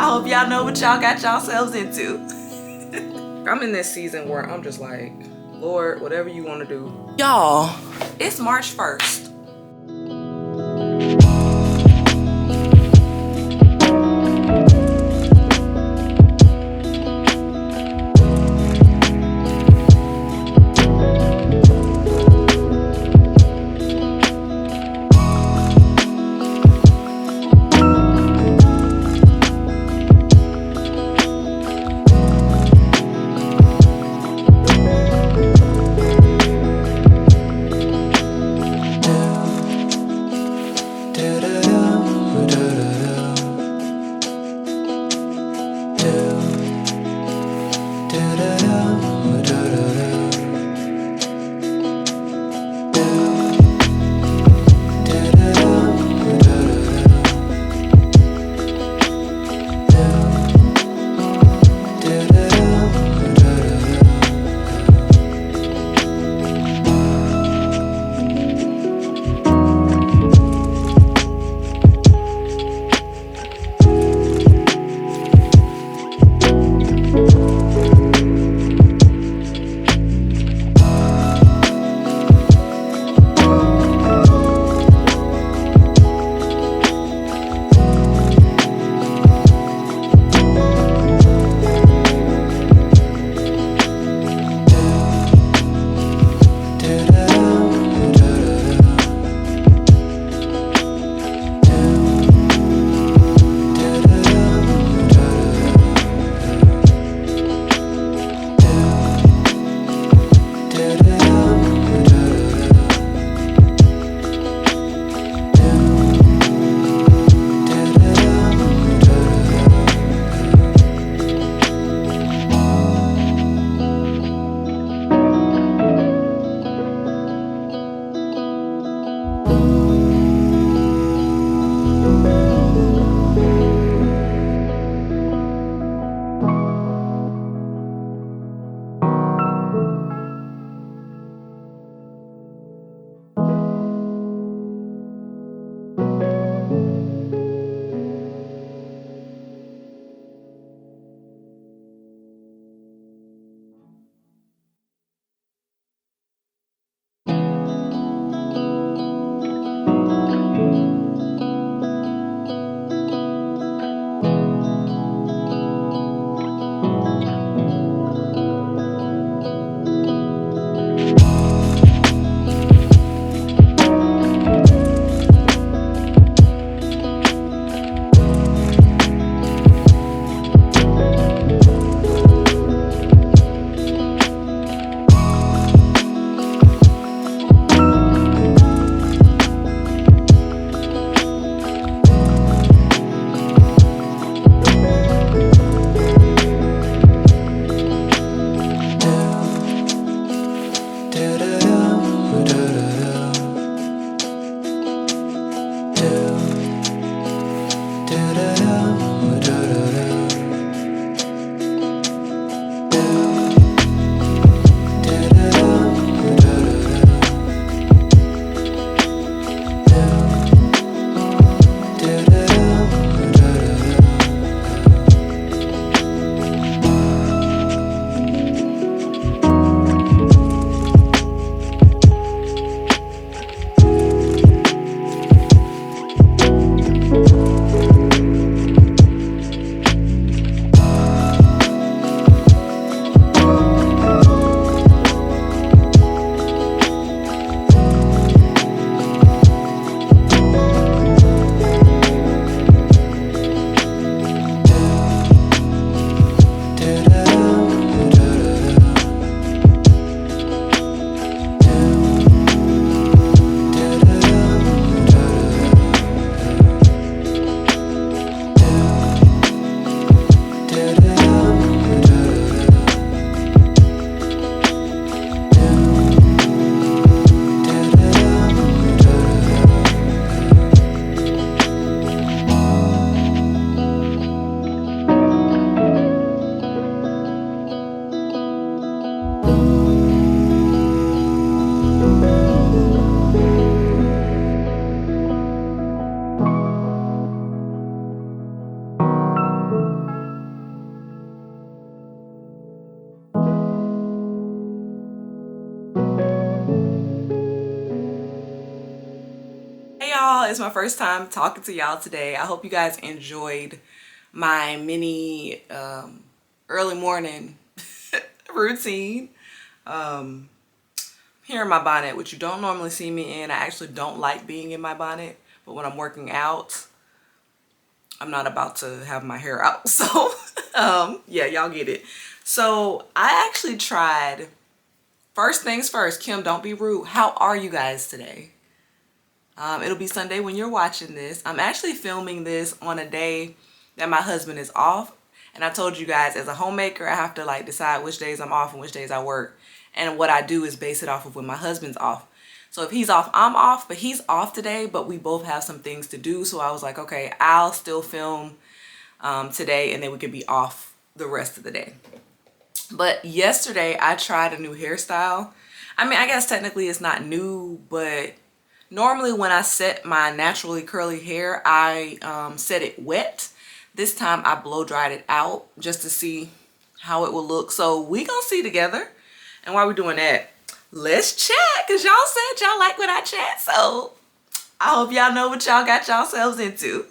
hope y'all know what y'all got yourselves into. I'm in this season where I'm just like, Lord, whatever you want to do. Y'all, it's March 1st. It's my first time talking to y'all today. I hope you guys enjoyed my mini early morning routine. Here in my bonnet, which you don't normally see me in. I actually don't like being in my bonnet, but when I'm working out, I'm not about to have my hair out. So yeah, y'all get it. So I actually tried, first things first, Kim, don't be rude. How are you guys today? It'll be Sunday when you're watching this. I'm actually filming this on a day that my husband is off. And I told you guys, as a homemaker, I have to like decide which days I'm off and which days I work. And what I do is base it off of when my husband's off. So if he's off, I'm off, but he's off today, but we both have some things to do. So I was like, okay, I'll still film today and then we could be off the rest of the day. But yesterday I tried a new hairstyle. I mean, I guess technically it's not new, but normally when I set my naturally curly hair, I set it wet. This time I blow dried it out just to see how it will look. So we gonna see together. And while we're doing that, let's chat, because y'all said y'all like when I chat. So I hope y'all know what y'all got yourselves into.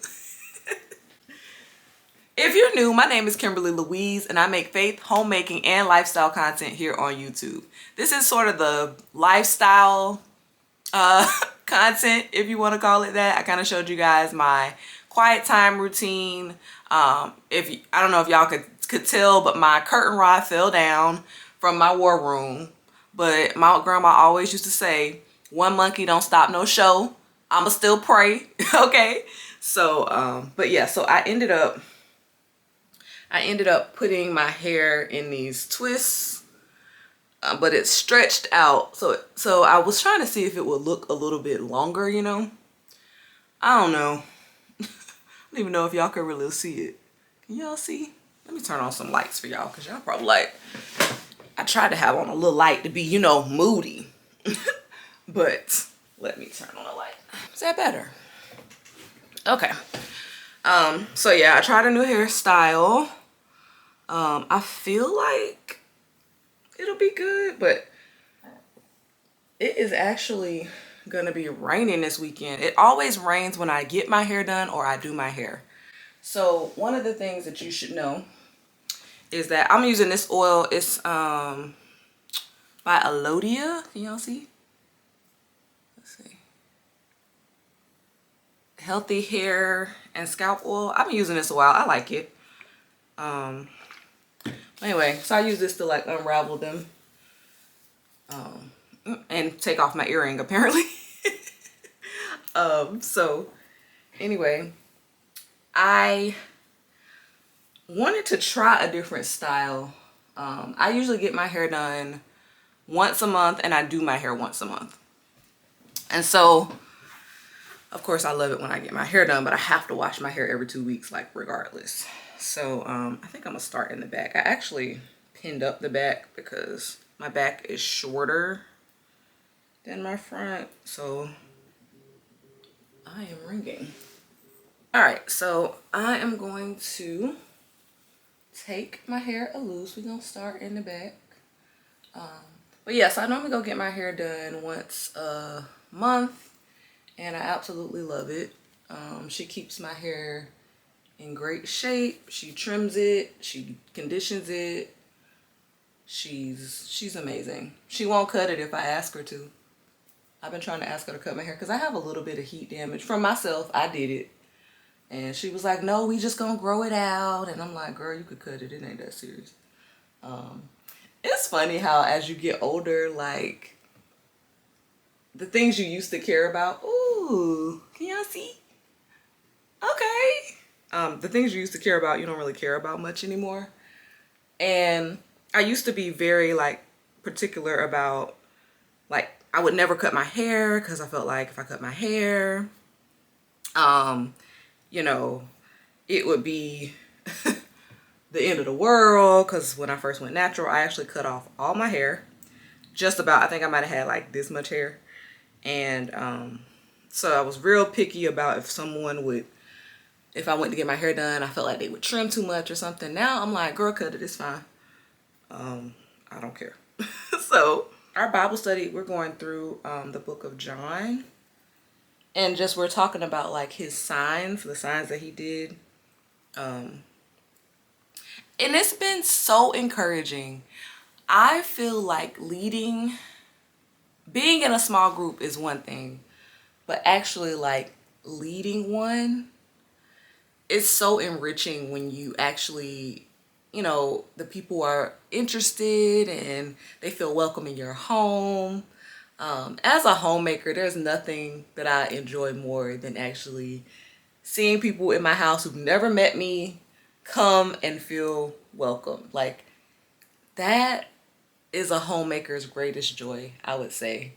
If you're new, my name is Kimberly Louise, and I make faith, homemaking, and lifestyle content here on YouTube. This is sort of the lifestyle content, if you want to call it that. I kind of showed you guys my quiet time routine. I don't know if y'all could tell, but my curtain rod fell down from my war room. But my grandma always used to say, one monkey don't stop no show. I'ma still pray. Okay. So but yeah, so I ended up putting my hair in these twists, but it's stretched out. So I was trying to see if it would look a little bit longer, you know. I don't know. I don't even know if y'all can really see it. Can y'all see? Let me turn on some lights for y'all, because y'all probably like, I tried to have on a little light to be, you know, moody. But let me turn on a light. Is that better? Okay. So yeah, I tried a new hairstyle. I feel like it'll be good, but it is actually gonna be raining this weekend. It always rains when I get my hair done or I do my hair. So one of the things that you should know is that I'm using this oil. It's by Alodia. Can y'all see? Let's see. Healthy hair and scalp oil. I've been using this a while. I like it. Anyway, so I use this to like unravel them and take off my earring apparently. So anyway, I wanted to try a different style. I usually get my hair done once a month and I do my hair once a month. And so, of course, I love it when I get my hair done, but I have to wash my hair every 2 weeks, like regardless. So I think I'm gonna start in the back. I actually pinned up the back because my back is shorter than my front. So I am ringing. All right, so I am going to take my hair loose. We're gonna start in the back. But yeah, so I normally go get my hair done once a month and I absolutely love it. She keeps my hair in great shape. She trims it, she conditions it. She's amazing. She won't cut it if I ask her to. I've been trying to ask her to cut my hair because I have a little bit of heat damage from myself. I did it. And she was like, no, we just gonna grow it out. And I'm like, girl, you could cut it. It ain't that serious. It's funny how as you get older, like the things you used to care about. Ooh, can y'all see? Okay. The things you used to care about, you don't really care about much anymore. And I used to be very like particular about, like, I would never cut my hair because I felt like if I cut my hair, you know, it would be the end of the world. Because when I first went natural, I actually cut off all my hair. Just about, I think I might have had like this much hair. And so I was real picky about if I went to get my hair done, I felt like they would trim too much or something. Now I'm like, girl, cut it, it's fine. I don't care. So our Bible study, we're going through the book of John. And just we're talking about like his signs, the signs that he did. And it's been so encouraging. I feel like being in a small group is one thing, but actually like leading one is so enriching when you actually, the people are interested and they feel welcome in your home. As a homemaker, there's nothing that I enjoy more than actually seeing people in my house who've never met me come and feel welcome. Like, that is a homemaker's greatest joy, I would say.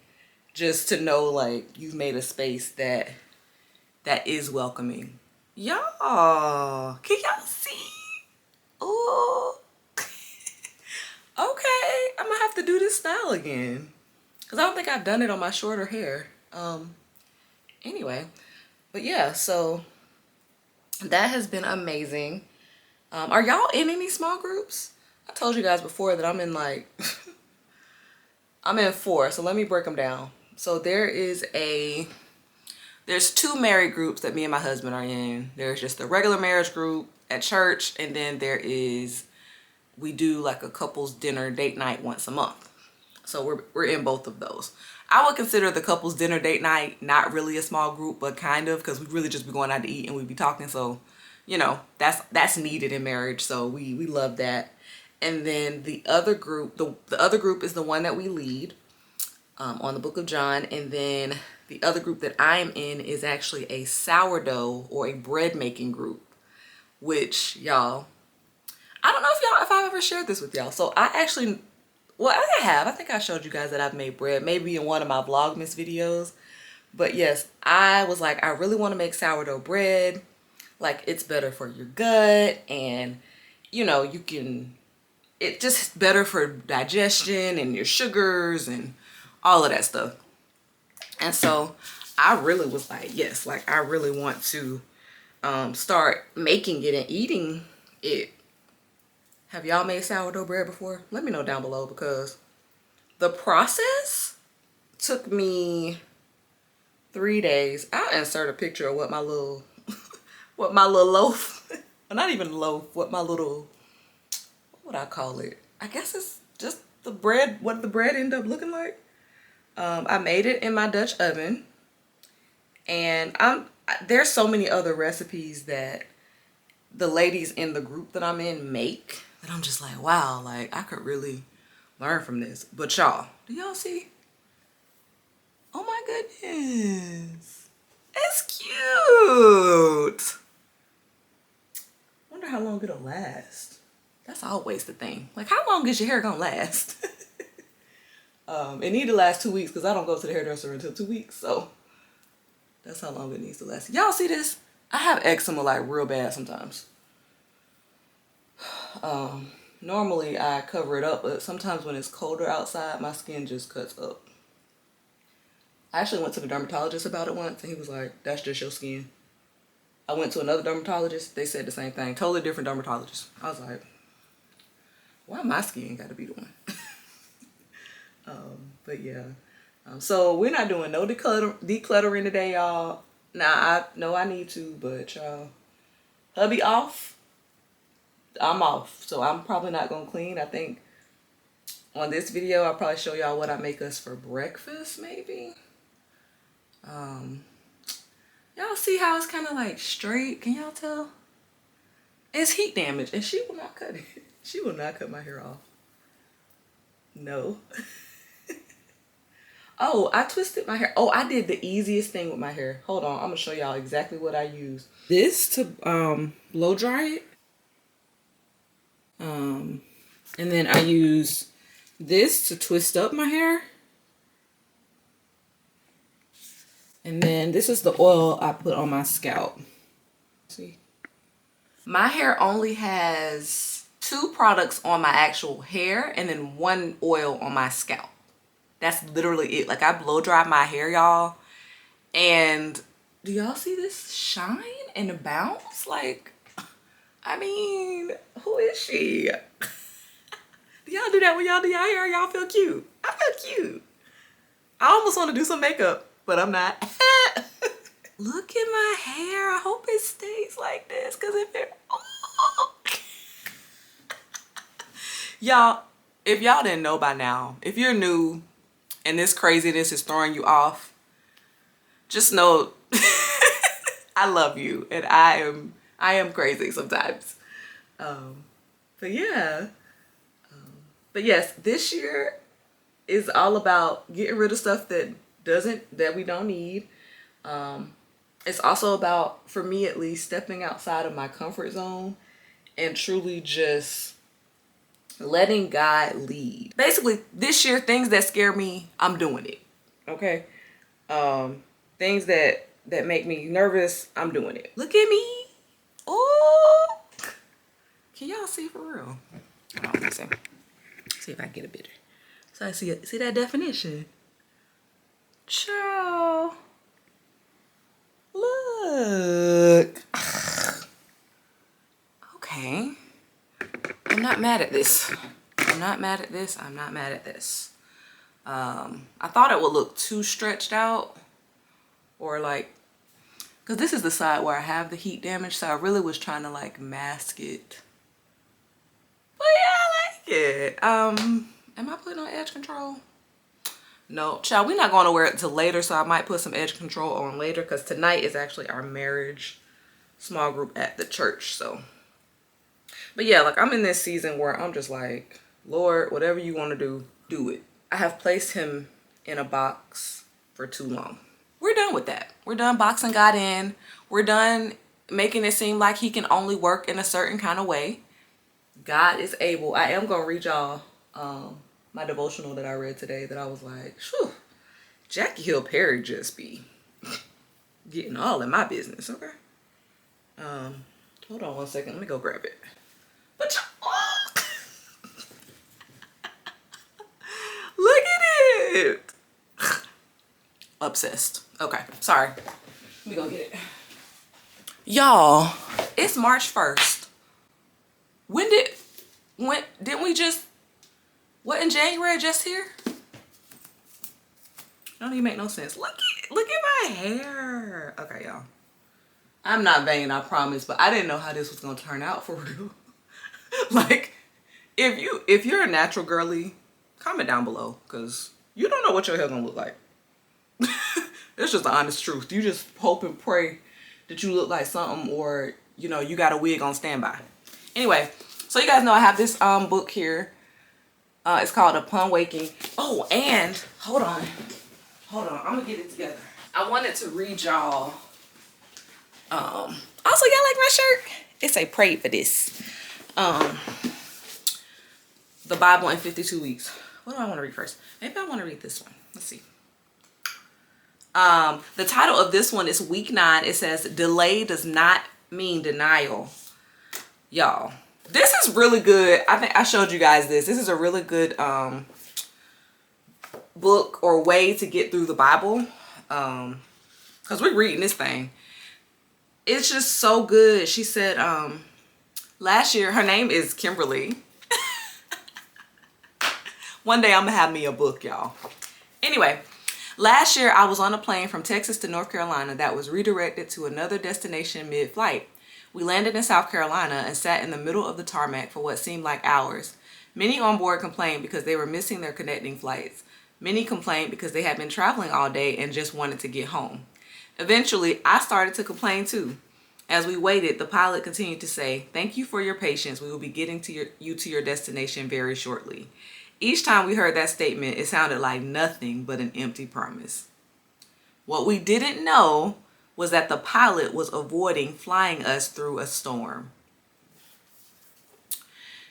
Just to know like you've made a space that is welcoming. Y'all, can y'all see? Ooh. Okay, I'm gonna have to do this style again, because I don't think I've done it on my shorter hair. Anyway, but yeah, so that has been amazing. Are y'all in any small groups? I told you guys before that I'm in like I'm in 4, so let me break them down. So there's 2 married groups that me and my husband are in. There's just the regular marriage group at church, and then we do like a couples dinner date night once a month. So we're in both of those. I would consider the couples dinner date night not really a small group, but kind of, because we really just be going out to eat and we be talking. So, that's needed in marriage. So we love that. And then the other group, the other group is the one that we lead on the book of John. And then the other group that I'm in is actually a sourdough or a bread making group, which y'all, I don't know if I've ever shared this with y'all. So I think I showed you guys that I've made bread, maybe in one of my Vlogmas videos. But yes, I was like, I really want to make sourdough bread. Like, it's better for your gut, and it's just better for digestion and your sugars and all of that stuff. And so I really was like, yes, like I really want to start making it and eating it. Have y'all made sourdough bread before? Let me know down below, because the process took me 3 days. I'll insert a picture of what my little loaf, well, not even loaf, what would I call it? I guess it's just the bread, what the bread ended up looking like. I made it in my Dutch oven, and there's so many other recipes that the ladies in the group that I'm in make that I'm just like, wow, like I could really learn from this. But y'all, do y'all see? Oh my goodness, it's cute. Wonder how long it'll last. That's always the thing. Like, how long is your hair gonna last? It need to last 2 weeks, because I don't go to the hairdresser until 2 weeks, so that's how long it needs to last. Y'all see this? I have eczema like real bad sometimes. Normally I cover it up, but sometimes when it's colder outside, my skin just cuts up. I actually went to the dermatologist about it once, and he was like, that's just your skin. I went to another dermatologist. They said the same thing. Totally different dermatologist. I was like, why my skin got to be the one? But yeah. So we're not doing no decluttering today, y'all. Now, I know I need to, but y'all, hubby off, I'm off. So I'm probably not going to clean. I think on this video, I'll probably show y'all what I make us for breakfast, maybe. Y'all see how it's kind of like straight? Can y'all tell? It's heat damage, and she will not cut it. She will not cut my hair off. No. Oh, I twisted my hair. Oh, I did the easiest thing with my hair. Hold on, I'm gonna show y'all exactly what I use. This to blow dry it. And then I use this to twist up my hair. And then this is the oil I put on my scalp. See? My hair only has 2 products on my actual hair, and then 1 oil on my scalp. That's literally it. Like, I blow dry my hair, y'all. And do y'all see this shine and bounce? Like, I mean, who is she? Do y'all do that when y'all do y'all hair? Y'all feel cute. I feel cute. I almost want to do some makeup, but I'm not. Look at my hair. I hope it stays like this, because if it... Oh. Y'all, if y'all didn't know by now, if you're new and this craziness is throwing you off, just know I love you, and I am crazy sometimes. But yeah. But yes, this year is all about getting rid of stuff that we don't need. It's also about, for me at least, stepping outside of my comfort zone and truly just letting God lead. Basically, this year, things that scare me, I'm doing it. Okay? Things that make me nervous, I'm doing it. Look at me. Oh, can y'all see for real? Hold on, let's see if I can get a bit. So I see that definition. Ciao. Look. Okay. I'm not mad at this. I'm not mad at this. I'm not mad at this. I thought it would look too stretched out, or like, because this is the side where I have the heat damage, so I really was trying to like mask it. But yeah, I like it. Am I putting on edge control? No, child, we're not going to wear it until later, so I might put some edge control on later, because tonight is actually our marriage small group at the church. So, but yeah, like, I'm in this season where I'm just like, Lord, whatever you want to do, do it. I have placed him in a box for too long. We're done with that. We're done boxing God in. We're done making it seem like he can only work in a certain kind of way. God is able. I am going to read y'all my devotional that I read today, that I was like, phew, Jackie Hill Perry just be getting all in my business, okay? Hold on one second. Let me go grab it. But look at it. Obsessed. Okay, sorry. Let me go get it. Y'all, it's March 1st. Didn't we just, what, in January just here? Don't even make no sense. Look at my hair. Okay, y'all. I'm not vain, I promise, but I didn't know how this was gonna turn out for real. Like, if you're a natural girly, comment down below, because you don't know what your hair gonna look like. It's just the honest truth. You just hope and pray that you look like something, or you know, you got a wig on standby. Anyway, so you guys know I have this book here. It's called Upon Waking. Oh, and hold on, I'm gonna get it together. I wanted to read y'all. Also, y'all like my shirt? It say pray for this. The Bible in 52 weeks. What do I want to read first? Maybe I want to read this one. Let's see. The title of this one is week 9. It says, delay does not mean denial. Y'all, this is really good. I think I showed you guys this. This is a really good book or way to get through the Bible. Because we're reading this thing. It's just so good. She said last year, her name is Kimberly. One day I'm gonna have me a book, y'all. Anyway, last year I was on a plane from Texas to North Carolina that was redirected to another destination mid-flight. We landed in South Carolina and sat in the middle of the tarmac for what seemed like hours. Many on board complained because they were missing their connecting flights. Many complained because they had been traveling all day and just wanted to get home. Eventually, I started to complain too. As we waited, the pilot continued to say, "Thank you for your patience. We will be getting you to your destination very shortly." Each time we heard that statement, it sounded like nothing but an empty promise. What we didn't know was that the pilot was avoiding flying us through a storm.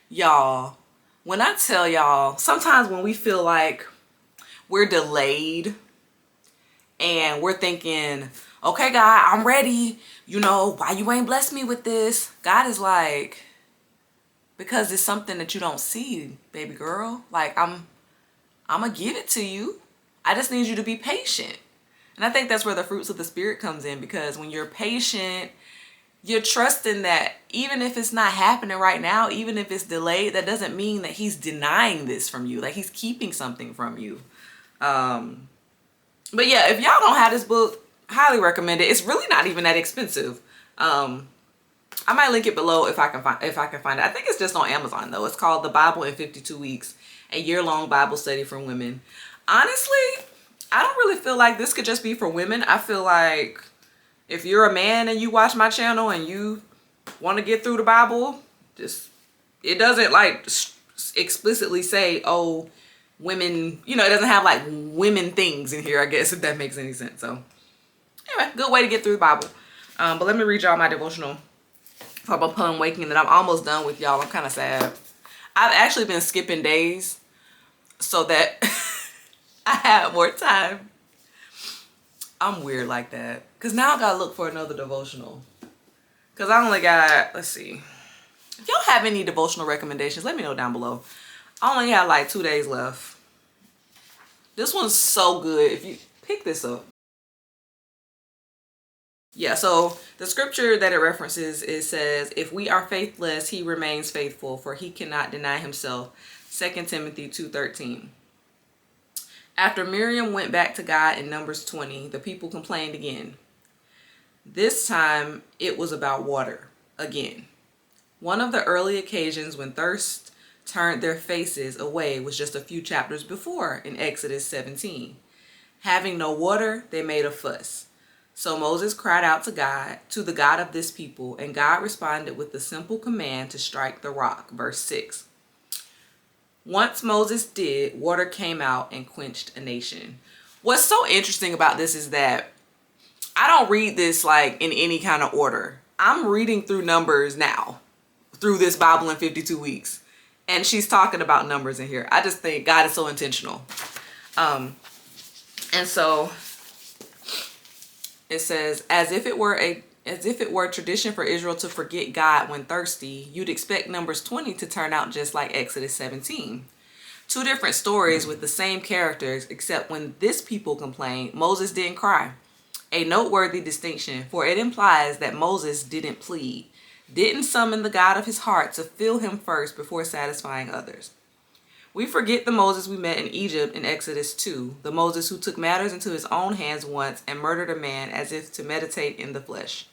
Y'all, when I tell y'all, sometimes when we feel like we're delayed and we're thinking, okay, God, I'm ready. You know, why you ain't blessed me with this? God is like, because it's something that you don't see, baby girl. Like, I'm gonna give it to you. I just need you to be patient. And I think that's where the fruits of the Spirit comes in, because when you're patient, you're trusting that even if it's not happening right now, even if it's delayed, that doesn't mean that he's denying this from you. Like, he's keeping something from you. But yeah, if y'all don't have this book, Highly recommend it. It's really not even that expensive. I might link it below if I can find it. I think it's just on Amazon though. It's called The Bible in 52 Weeks, a year-long Bible study for women. Honestly, I don't really feel like this could just be for women. I feel like if you're a man and you watch my channel and you want to get through the Bible, it doesn't like explicitly say, oh, women, it doesn't have like women things in here, I guess, if that makes any sense. So anyway, good way to get through the Bible. But let me read y'all my devotional for my Homemaking, and then I'm almost done with y'all. I'm kind of sad. I've actually been skipping days so that I have more time. I'm weird like that. Because now I got to look for another devotional. Because I only got, let's see. If y'all have any devotional recommendations, let me know down below. I only have like 2 days left. This one's so good. If you pick this up. Yeah, so the scripture that it references, it says, if we are faithless, he remains faithful, for he cannot deny himself. 2 Timothy 2:13. After Miriam went back to God in Numbers 20, the people complained again. This time, it was about water again. One of the early occasions when thirst turned their faces away was just a few chapters before in Exodus 17. Having no water, they made a fuss. So Moses cried out to God, to the God of this people, and God responded with the simple command to strike the rock. Verse 6. Once Moses did, water came out and quenched a nation. What's so interesting about this is that I don't read this like in any kind of order. I'm reading through Numbers now, through this Bible in 52 weeks. And she's talking about numbers in here. I just think God is so intentional. And so it says, as if it were tradition for Israel to forget God when thirsty, you'd expect Numbers 20 to turn out just like Exodus 17. Two different stories with the same characters, except when this people complained, Moses didn't cry. A noteworthy distinction, for it implies that Moses didn't plead, didn't summon the God of his heart to fill him first before satisfying others. We forget the Moses we met in Egypt in Exodus 2, the Moses who took matters into his own hands once and murdered a man as if to meditate in the flesh.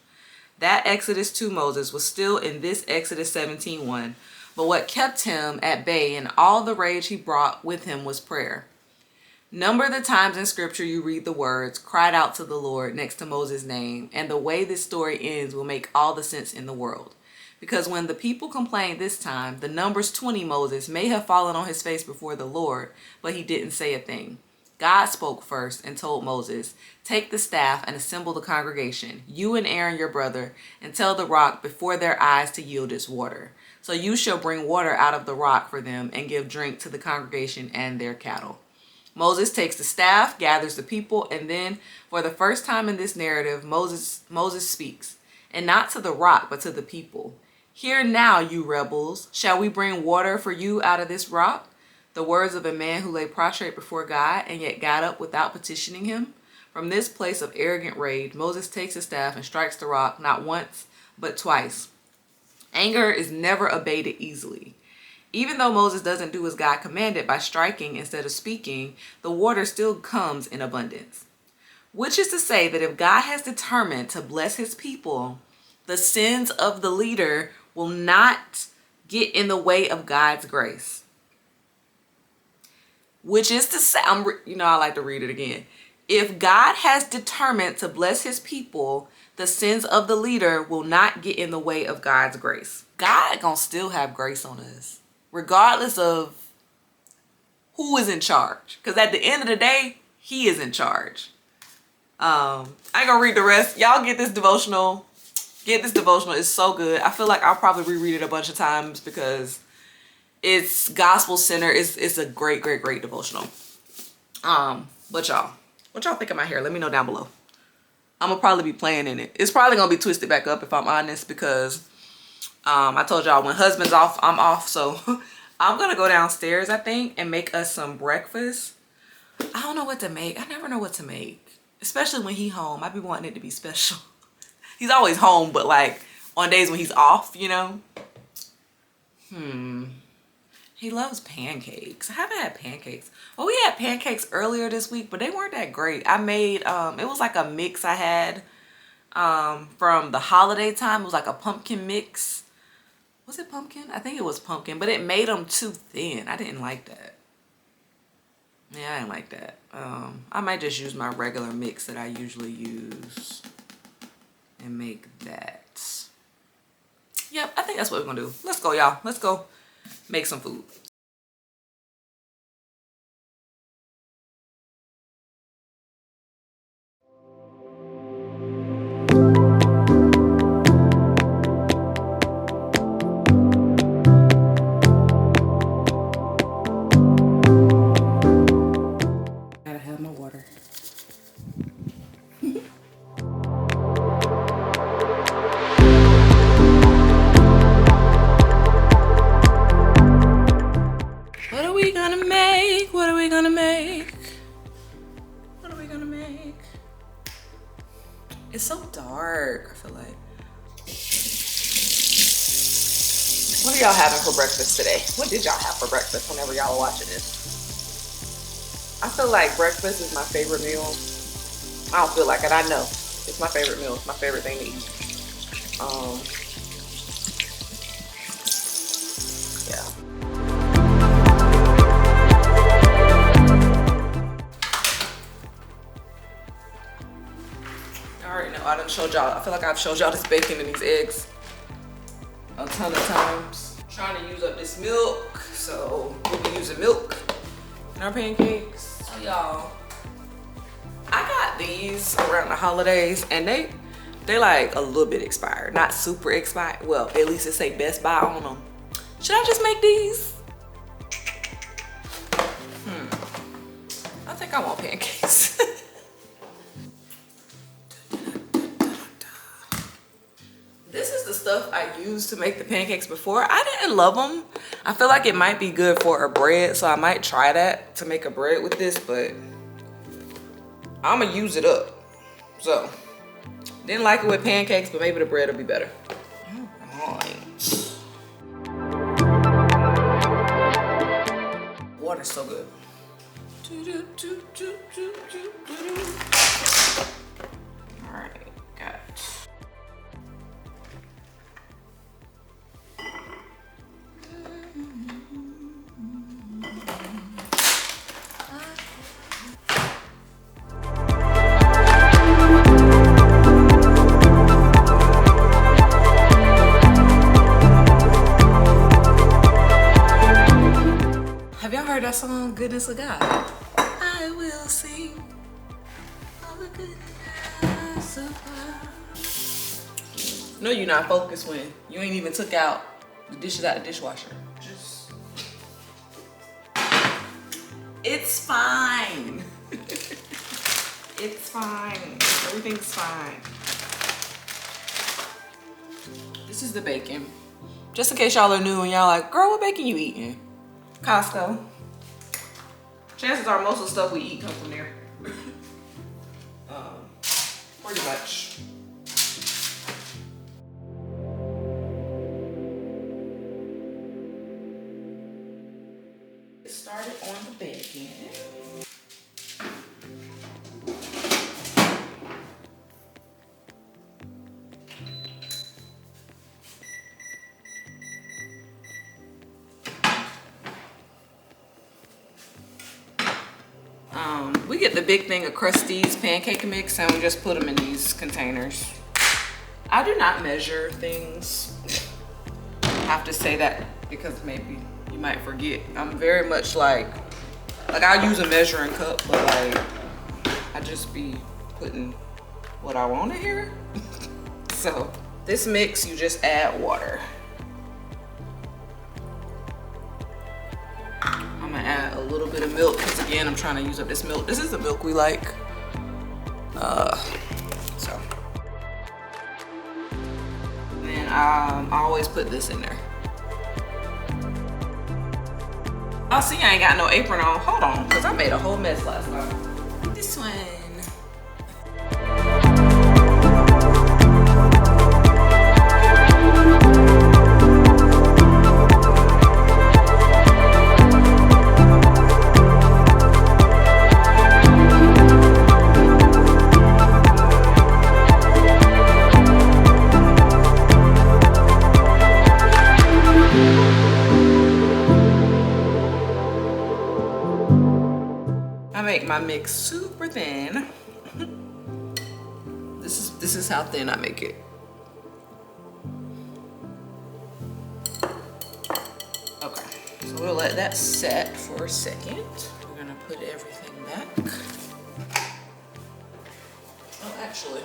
That Exodus 2 Moses was still in this Exodus 17 one, but what kept him at bay and all the rage he brought with him was prayer. Number the times in scripture you read the words, cried out to the Lord next to Moses' name, and the way this story ends will make all the sense in the world. Because when the people complained this time, the Numbers 20 Moses may have fallen on his face before the Lord, but he didn't say a thing. God spoke first and told Moses, take the staff and assemble the congregation, you and Aaron your brother, and tell the rock before their eyes to yield its water. So you shall bring water out of the rock for them and give drink to the congregation and their cattle. Moses takes the staff, gathers the people, and then, for the first time in this narrative, Moses speaks, and not to the rock, but to the people. Hear now, you rebels, shall we bring water for you out of this rock? The words of a man who lay prostrate before God and yet got up without petitioning him. From this place of arrogant rage, Moses takes his staff and strikes the rock, not once, but twice. Anger is never abated easily. Even though Moses doesn't do as God commanded by striking instead of speaking, the water still comes in abundance. Which is to say that if God has determined to bless his people, the sins of the leader will not get in the way of God's grace. Which is to say, I like to read it again. If God has determined to bless his people, the sins of the leader will not get in the way of God's grace. God gonna still have grace on us, regardless of who is in charge. Because at the end of the day, he is in charge. I ain't gonna read the rest. Y'all get this devotional. Get this devotional. It's so good. I feel like I'll probably reread it a bunch of times because it's gospel centered. It's a great, great, great devotional. But y'all, what y'all think of my hair? Let me know down below. I'm gonna probably be playing in it. It's probably gonna be twisted back up if I'm honest, because I told y'all when husband's off, I'm off. So I'm gonna go downstairs, I think, and make us some breakfast. I don't know what to make. I never know what to make, especially when he's home. I be wanting it to be special. He's always home, but like on days when he's off, He loves pancakes. I haven't had pancakes. Well, we had pancakes earlier this week, but they weren't that great. I made, it was like a mix I had from the holiday time. It was like a pumpkin mix. Was it pumpkin? I think it was pumpkin, but it made them too thin. I didn't like that. Yeah, I didn't like that. I might just use my regular mix that I usually use and make that. Yep, I think that's what we're gonna do. Let's go, y'all. Let's go make some food. Gotta have my water. What are we gonna make? What are we gonna make? What are we gonna make? It's so dark, I feel like. What are y'all having for breakfast today? What did y'all have for breakfast whenever y'all are watching this? I feel like breakfast is my favorite meal. I don't feel like it, I know. It's my favorite meal. It's my favorite thing to eat. Yeah. I already know. I done showed y'all. I feel like I've showed y'all this bacon and these eggs a ton of times. I'm trying to use up this milk, so we'll be using milk in our pancakes. So y'all, I got these around the holidays, and they like a little bit expired, not super expired. Well, at least it say Best Buy on them. Should I just make these? I think I want pancakes. This is the stuff I used to make the pancakes before. I didn't love them. I feel like it might be good for a bread, so I might try that to make a bread with this, but I'm gonna use it up. So, didn't like it with pancakes, but maybe the bread will be better. All right. Water's so good. All right, got it. Have y'all heard that song, Goodness of God? I will sing all the goodness of God. No, you're not focused when you ain't even took out the dishes out the dishwasher. Just, it's fine. It's fine. Everything's fine. This is the bacon. Just in case y'all are new and y'all like, girl, what bacon you eating? Costco. Chances are most of the stuff we eat comes from there. Pretty much. Get started on the bacon. We get the big thing of Krusty's pancake mix and we just put them in these containers. I do not measure things. I have to say that because maybe you might forget. I'm very much like I'll use a measuring cup, but like I just be putting what I want in here. So this mix, you just add water. I'm gonna add a little bit of milk because again, I'm trying to use up this milk. This is the milk we like. So. And then I always put this in there. Oh, see, I ain't got no apron on. Hold on, because I made a whole mess last night. This one. make my mix super thin. This is how thin I make it. Okay, so we'll let that set for a second. We're gonna put everything back. Oh, actually,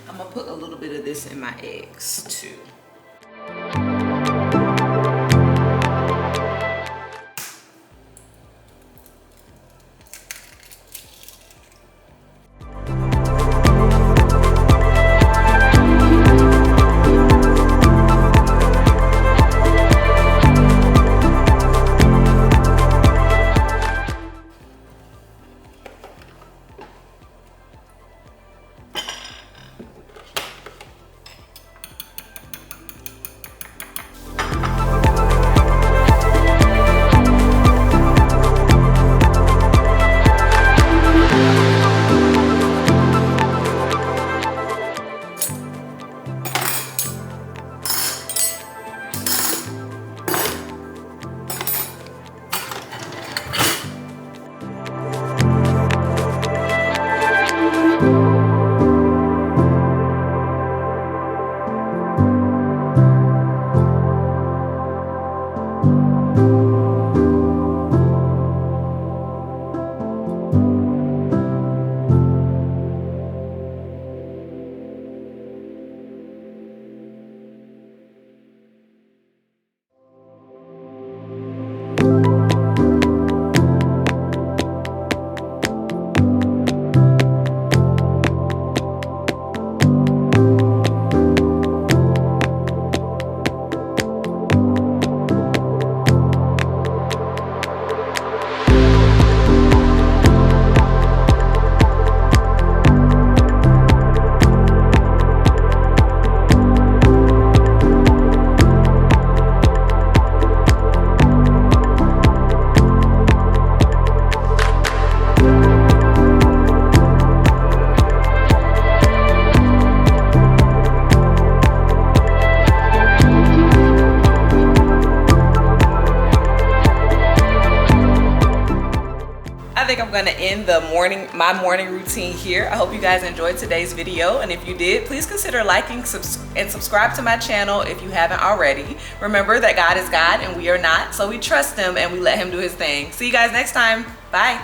I'm gonna put a little bit of this in my eggs too. I'm gonna end my morning routine here. I hope you guys enjoyed today's video, and if you did, please consider liking and subscribe to my channel if you haven't already. Remember that God is God and we are not, so we trust him and we let him do his thing. See you guys next time. Bye.